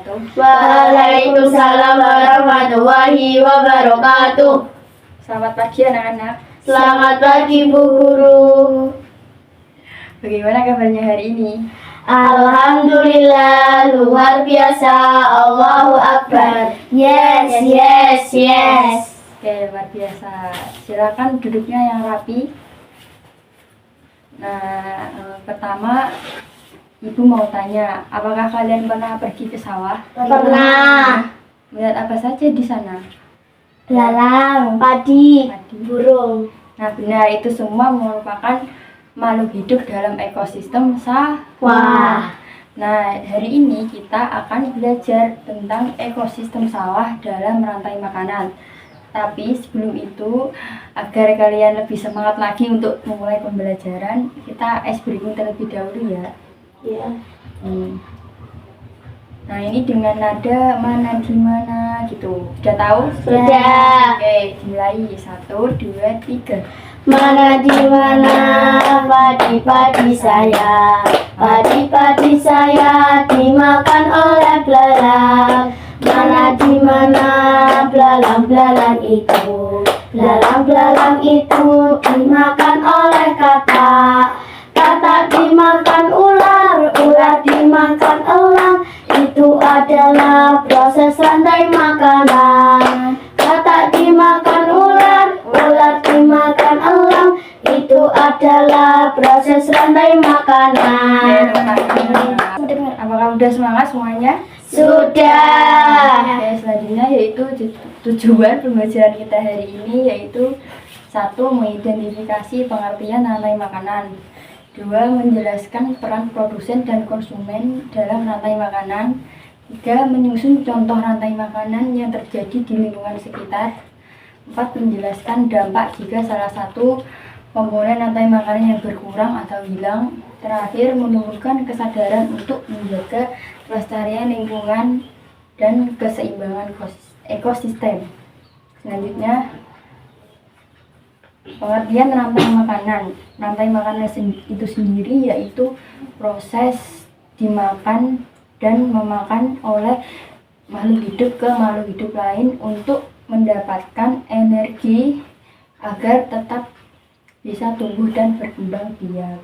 wabarakatuh. Waalaikumsalam warahmatullahi wabarakatuh. Selamat pagi anak-anak. Selamat pagi Bu Guru. Bagaimana kabarnya hari ini? Alhamdulillah, luar biasa. Allahu Akbar. Yes. Oke, luar biasa. Silakan duduknya yang rapi. Nah, pertama Ibu mau tanya, apakah kalian pernah pergi ke sawah? Pernah. Melihat apa saja di sana? Belalang, padi, burung. Nah, benar, itu semua merupakan makhluk hidup dalam ekosistem sawah. Wah. Nah, hari ini kita akan belajar tentang ekosistem sawah dalam rantai makanan. Tapi sebelum itu, agar kalian lebih semangat lagi untuk memulai pembelajaran, kita ice breaking terlebih dahulu ya. Ya. Nah, ini dengan nada mana di mana gitu. Sudah tahu? Sudah. Oke, dimulai. 1, 2, 3. Mana di mana padi-padi saya, padi-padi saya dimakan oleh belalang. Mana di mana belalang-belalang itu, belalang-belalang itu dimakan oleh katak. Katak dimakan ular, ular dimakan elang. Itu adalah proses rantai makanan. Katak dimakan ular, ular dimakan elang. Itu adalah proses rantai makanan. Apakah udah semangat semuanya? Sudah. Oke, selanjutnya yaitu tujuan pembelajaran kita hari ini yaitu 1. Mengidentifikasi pengertian rantai makanan. 2. Menjelaskan peran produsen dan konsumen dalam rantai makanan. 3. Menyusun contoh rantai makanan yang terjadi di lingkungan sekitar. 4. Menjelaskan dampak jika salah satu komponen rantai makanan yang berkurang atau hilang. Terakhir, menumbuhkan kesadaran untuk menjaga kelestarian lingkungan dan keseimbangan ekosistem. Selanjutnya, pengertian rantai makanan. Rantai makanan itu sendiri yaitu proses dimakan dan memakan oleh makhluk hidup ke makhluk hidup lain untuk mendapatkan energi agar tetap bisa tumbuh dan berkembang biak.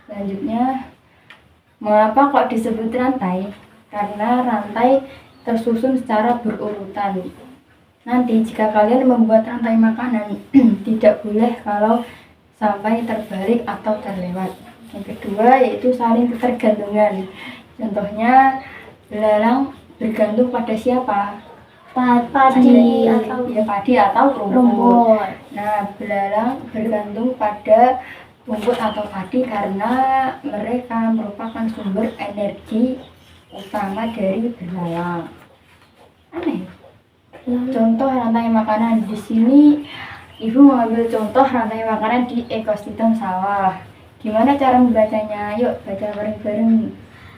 Selanjutnya, mengapa kok disebut rantai? Karena rantai tersusun secara berurutan. Nanti jika kalian membuat rantai makanan tidak boleh kalau sampai terbalik atau terlewat. Yang kedua yaitu saling ketergantungan. Contohnya, belalang bergantung pada siapa? Padi atau rumput. Nah, belalang bergantung pada rumput atau padi karena mereka merupakan sumber energi utama dari belalang. Aneh. Contoh rantai makanan di sini, Ibu mengambil contoh rantai makanan di ekosistem sawah. Gimana cara membacanya? Yuk baca bareng-bareng.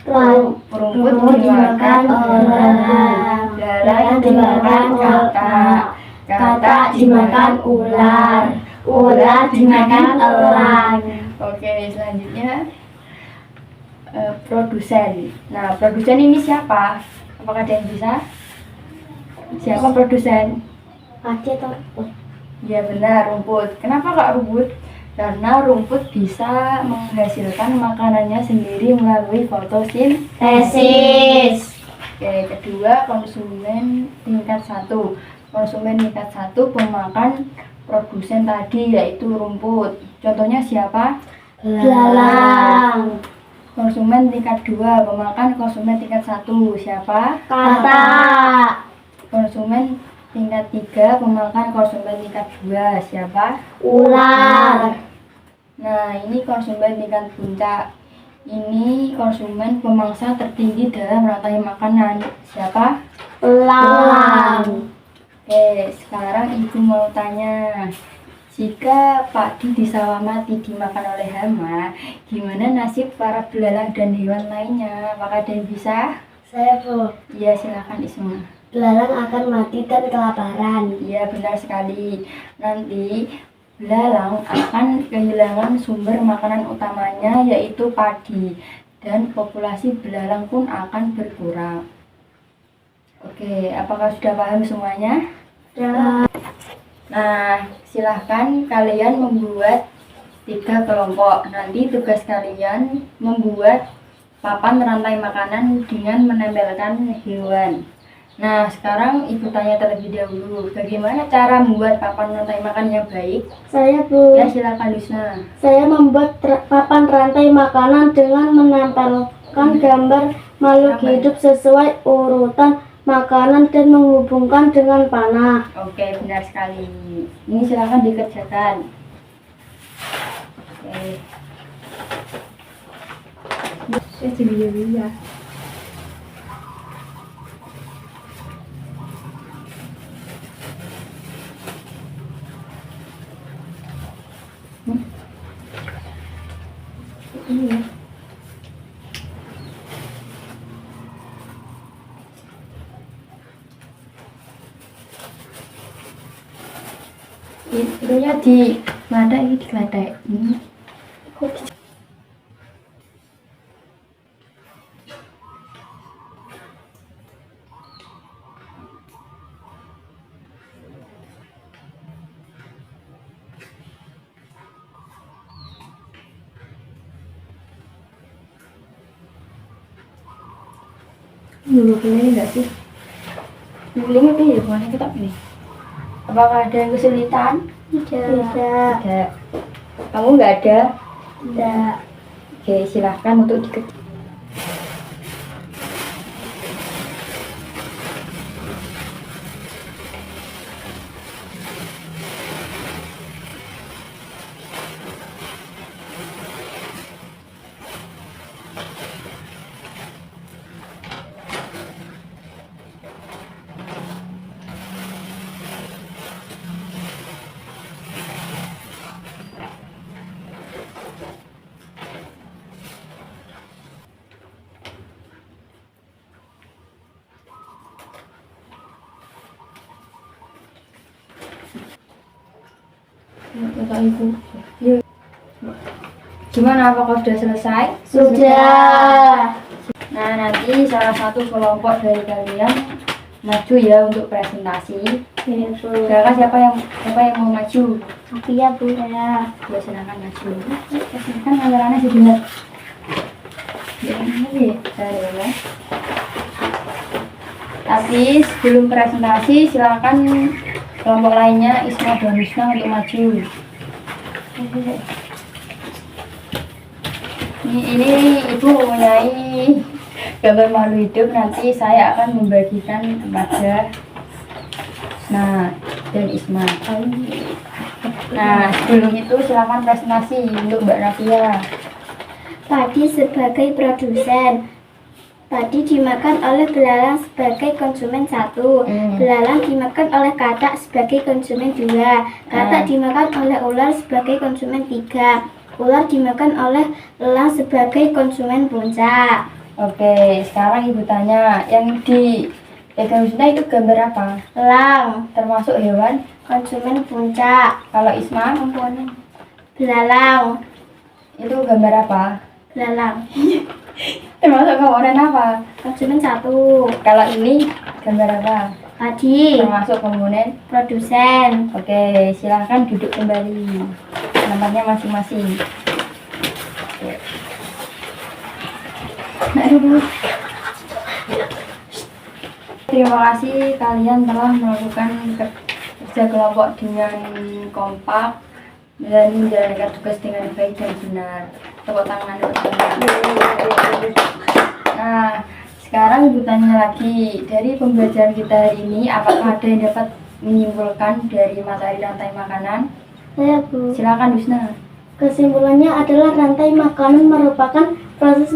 Rumput dimakan belalang, belalang dimakan katak, katak dimakan ular, ular dimakan elang. Oke, selanjutnya produsen. Nah, produsen ini siapa? Apakah ada yang bisa? Siapa produsen? Padi atau rumput? Ya benar, rumput. Kenapa kok rumput? Karena rumput bisa menghasilkan makanannya sendiri melalui fotosintesis. Oke, kedua, konsumen tingkat 1. Konsumen tingkat 1 pemakan produsen tadi yaitu rumput. Contohnya siapa? Belalang. Konsumen tingkat 2 pemakan konsumen tingkat 1. Siapa? Katak. Konsumen tingkat 3 pemakan konsumen tingkat 2. Siapa? Ular. Nah, ini konsumen tingkat puncak. Ini konsumen pemangsa tertinggi dalam rantai makanan. Siapa? Elang. Oke, sekarang Ibu mau tanya, jika padi di sawah mati dimakan oleh hama, gimana nasib para belalang dan hewan lainnya? Apakah ada yang bisa? Saya Bu. Iya, silakan Isma. Belalang akan mati dan kelaparan. Iya, benar sekali. Nanti belalang akan kehilangan sumber makanan utamanya yaitu padi, dan populasi belalang pun akan berkurang. Oke, apakah sudah paham semuanya? Ya. Nah, silahkan kalian membuat 3 kelompok. Nanti tugas kalian membuat papan rantai makanan dengan menempelkan hewan. Nah, sekarang Ibu tanya terlebih dahulu, bagaimana cara membuat papan rantai makan yang baik? Saya, Bu. Ya, silakan Lusna. Saya membuat papan rantai makanan dengan menempelkan gambar makhluk Apa? hidup sesuai urutan makanan dan menghubungkan dengan panah. Oke, benar sekali. Ini silakan dikerjakan. Oke. Saya jadi ya. Iya. Itu ya di lada ini di lada ini. Dulu ini enggak sih? Dulu ini ya mana kita ini? Apakah ada yang kesulitan? Tidak. Tidak. Kamu nggak ada? Tidak. Oke, silahkan untuk dikerjakan. Ibu. Yuk. Gimana, apakah sudah selesai? Sudah. Nah, nanti salah satu kelompok dari kalian maju ya untuk presentasi. Ya, Bu. Silakan siapa yang mau maju? Aku ya, Bu. Ya. Ya, silakan maju. Kan anggarannya sebentar. Ya, ini ya. Tapi sebelum presentasi silakan kelompok lainnya Isma dan Wisna untuk maju. Ini Ibu mempunyai gambar makhluk hidup, nanti saya akan membagikan kepada dan Isma. Nah, sebelum itu silakan presentasi untuk Mbak Nafia. Padi sebagai produsen. Padi dimakan oleh belalang sebagai konsumen 1. Belalang dimakan oleh katak sebagai konsumen 2. Katak dimakan oleh ular sebagai konsumen 3. Ular dimakan oleh elang sebagai konsumen puncak. Oke, sekarang Ibu tanya, yang di pegang Wisna itu gambar apa? Elang, Termasuk hewan? konsumen puncak. Kalau Isma, Belalang, itu gambar apa? belalang, Termasuk komponen apa? konsumen 1. Kalau ini gambar apa? Padi, Termasuk komponen. produsen. Oke, silahkan duduk kembali tempatnya masing-masing. Oke. Nah, dulu. Terima kasih kalian telah melakukan kerja kelompok dengan kompak dan menjalankan tugas dengan baik dan benar. Tepuk tangan, tepuk tangan. Nah, sekarang Ibu tanya lagi, dari pembelajaran kita hari ini, apakah ada yang dapat menyimpulkan dari materi rantai makanan? Saya, Bu. Silakan Wisna. Kesimpulannya adalah rantai makanan merupakan proses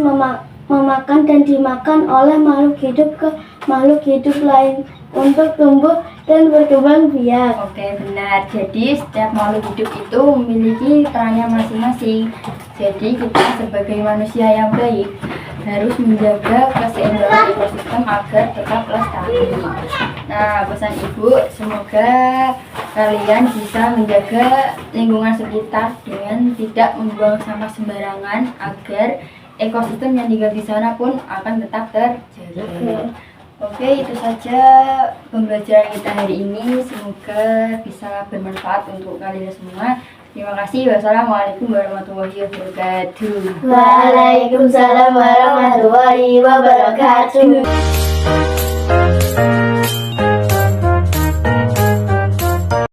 memakan dan dimakan oleh makhluk hidup ke makhluk hidup lain untuk tumbuh dan berkembang biak. Oke, benar. Jadi setiap makhluk hidup itu memiliki perannya masing-masing. Jadi kita sebagai manusia yang baik harus menjaga keseimbangan ekosistem agar tetap lestari. Nah, pesan Ibu, semoga kalian bisa menjaga lingkungan sekitar dengan tidak membuang sampah sembarangan agar ekosistem yang tinggal di sana pun akan tetap terjaga. Oke, itu saja pembelajaran kita hari ini. Semoga bisa bermanfaat untuk kalian semua. Terima kasih. Wassalamualaikum warahmatullahi wabarakatuh. Waalaikumsalam warahmatullahi wabarakatuh.